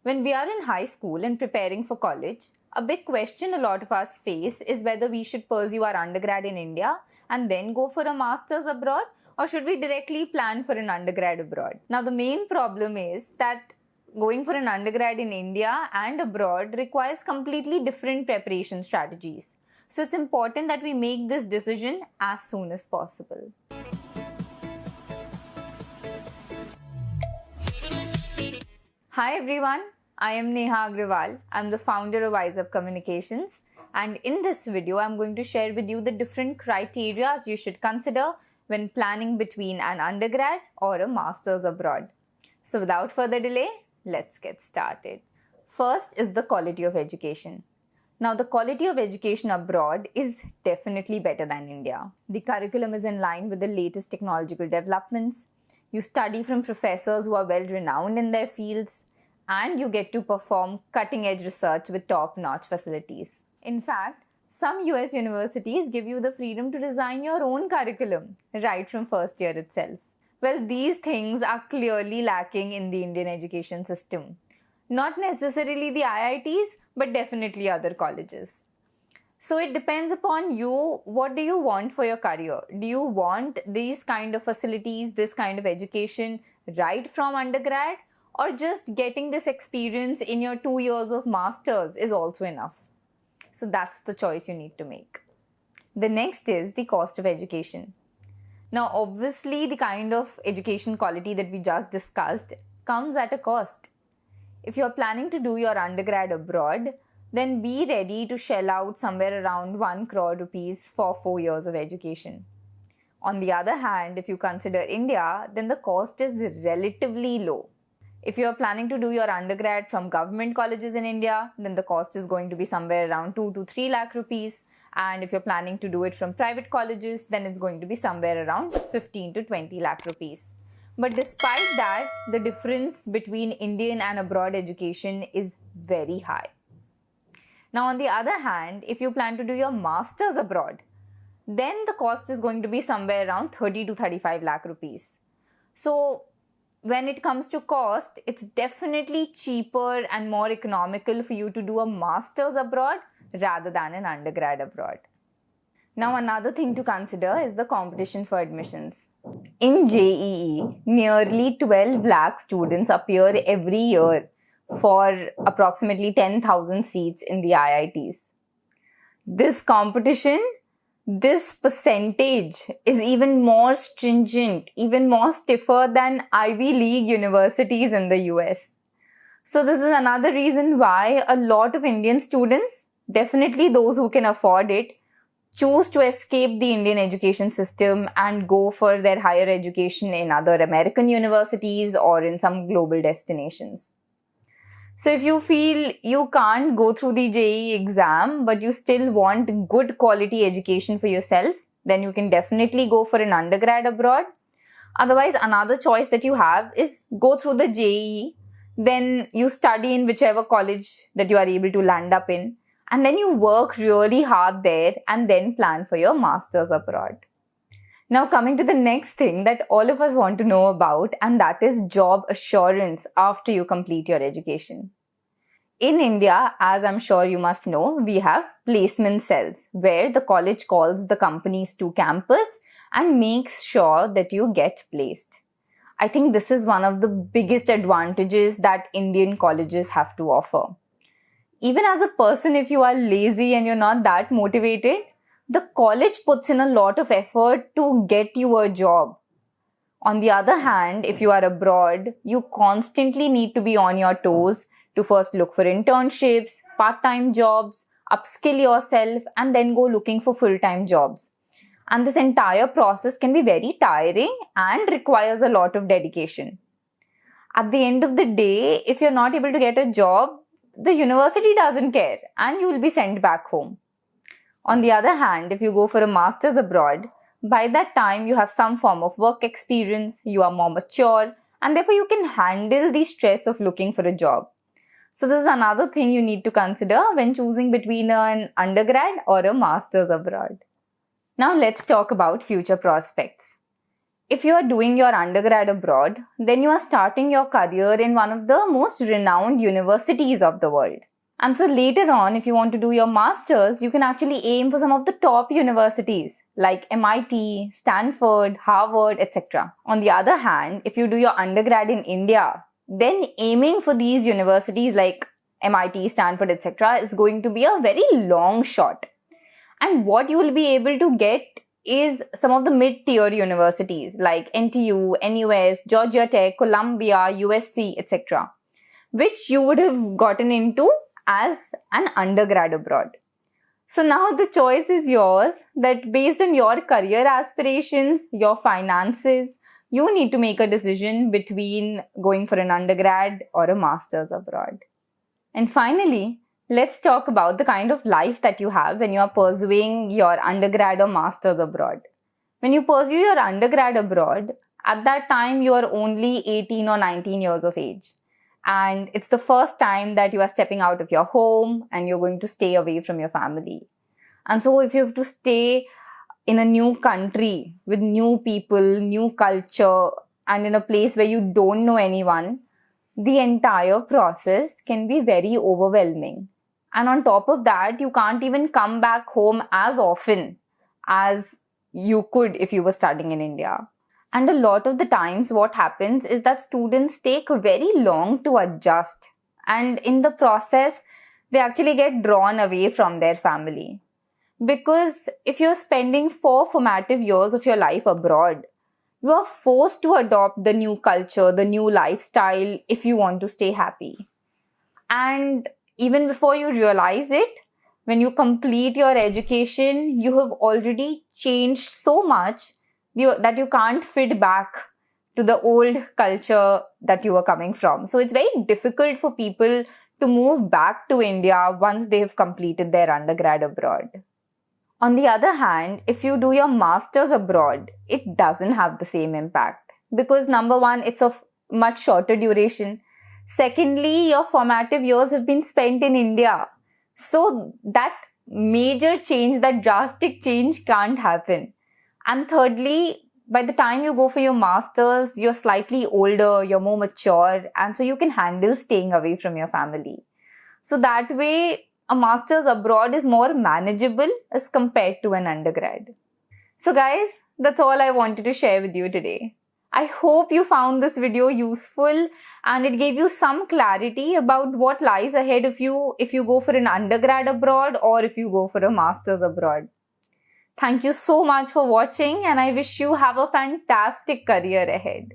When we are in high school and preparing for college, a big question a lot of us face is whether we should pursue our undergrad in India and then go for a master's abroad, or should we directly plan for an undergrad abroad? Now, the main problem is that going for an undergrad in India and abroad requires completely different preparation strategies. So it's important that we make this decision as soon as possible. Hi everyone, I am Neha Agrawal. I'm the founder of WiseUp Communications, and in this video I'm going to share with you the different criteria you should consider when planning between an undergrad or a master's abroad. So without further delay, let's get started. First is the quality of education. Now, the quality of education abroad is definitely better than India. The curriculum is in line with the latest technological developments. You study from professors who are well renowned in their fields, and you get to perform cutting-edge research with top-notch facilities. In fact, some US universities give you the freedom to design your own curriculum right from first year itself. Well, these things are clearly lacking in the Indian education system. Not necessarily the IITs, but definitely other colleges. So it depends upon you. What do you want for your career? Do you want these kind of facilities, this kind of education right from undergrad? Or just getting this experience in your 2 years of masters is also enough? So that's the choice you need to make. The next is the cost of education. Now, obviously, the kind of education quality that we just discussed comes at a cost. If you're planning to do your undergrad abroad, then be ready to shell out somewhere around 1 crore rupees for 4 years of education. On the other hand, if you consider India, then the cost is relatively low. If you're planning to do your undergrad from government colleges in India, then the cost is going to be somewhere around 2 to 3 lakh rupees. And if you're planning to do it from private colleges, then it's going to be somewhere around 15 to 20 lakh rupees. But despite that, the difference between Indian and abroad education is very high. Now, on the other hand, if you plan to do your master's abroad, then the cost is going to be somewhere around 30 to 35 lakh rupees. So, when it comes to cost, it's definitely cheaper and more economical for you to do a master's abroad rather than an undergrad abroad. Now, another thing to consider is the competition for admissions. In JEE, nearly 12 lakh students appear every year for approximately 10,000 seats in the IITs. This competition, this percentage is even more stringent, even more stiffer than Ivy League universities in the US. So this is another reason why a lot of Indian students, definitely those who can afford it, choose to escape the Indian education system and go for their higher education in other American universities or in some global destinations. So if you feel you can't go through the JEE exam, but you still want good quality education for yourself, then you can definitely go for an undergrad abroad. Otherwise, another choice that you have is go through the JEE, then you study in whichever college that you are able to land up in, and then you work really hard there and then plan for your master's abroad. Now, coming to the next thing that all of us want to know about, and that is job assurance after you complete your education. In India, as I'm sure you must know, we have placement cells where the college calls the companies to campus and makes sure that you get placed. I think this is one of the biggest advantages that Indian colleges have to offer. Even as a person, if you are lazy and you're not that motivated, the college puts in a lot of effort to get you a job. On the other hand, if you are abroad, you constantly need to be on your toes to first look for internships, part-time jobs, upskill yourself, and then go looking for full-time jobs. And this entire process can be very tiring and requires a lot of dedication. At the end of the day, if you're not able to get a job, the university doesn't care and you will be sent back home. On the other hand, if you go for a master's abroad, by that time you have some form of work experience, you are more mature, and therefore you can handle the stress of looking for a job. So this is another thing you need to consider when choosing between an undergrad or a master's abroad. Now let's talk about future prospects. if you are doing your undergrad abroad, then you are starting your career in one of the most renowned universities of the world. And so later on, if you want to do your masters, you can actually aim for some of the top universities like MIT, Stanford, Harvard, etc. On the other hand, if you do your undergrad in India, then aiming for these universities like MIT, Stanford, etc. is going to be a very long shot. And what you will be able to get is some of the mid-tier universities like NTU, NUS, Georgia Tech, Columbia, USC, etc., which you would have gotten into as an undergrad abroad. So now the choice is yours, that based on your career aspirations, your finances, you need to make a decision between going for an undergrad or a master's abroad. And finally, let's talk about the kind of life that you have when you are pursuing your undergrad or master's abroad. When you pursue your undergrad abroad, at that time you are only 18 or 19 years of age. And it's the first time that you are stepping out of your home and you're going to stay away from your family. And so if you have to stay in a new country with new people, new culture, and in a place where you don't know anyone, the entire process can be very overwhelming. And on top of that, you can't even come back home as often as you could if you were studying in India. And a lot of the times what happens is that students take very long to adjust. And in the process, they actually get drawn away from their family. Because if you're spending 4 formative years of your life abroad, you are forced to adopt the new culture, the new lifestyle if you want to stay happy. And even before you realize it, when you complete your education, you have already changed so much that you can't fit back to the old culture that you were coming from. So it's very difficult for people to move back to India once they have completed their undergrad abroad. On the other hand, if you do your masters abroad, it doesn't have the same impact. Because number one, it's of much shorter duration. Secondly, your formative years have been spent in India. So that major change, that drastic change can't happen. And thirdly, by the time you go for your masters, you're slightly older, you're more mature, and so you can handle staying away from your family. So that way, a master's abroad is more manageable as compared to an undergrad. So guys, that's all I wanted to share with you today. I hope you found this video useful and it gave you some clarity about what lies ahead of you if you go for an undergrad abroad or if you go for a master's abroad. Thank you so much for watching and I wish you have a fantastic career ahead.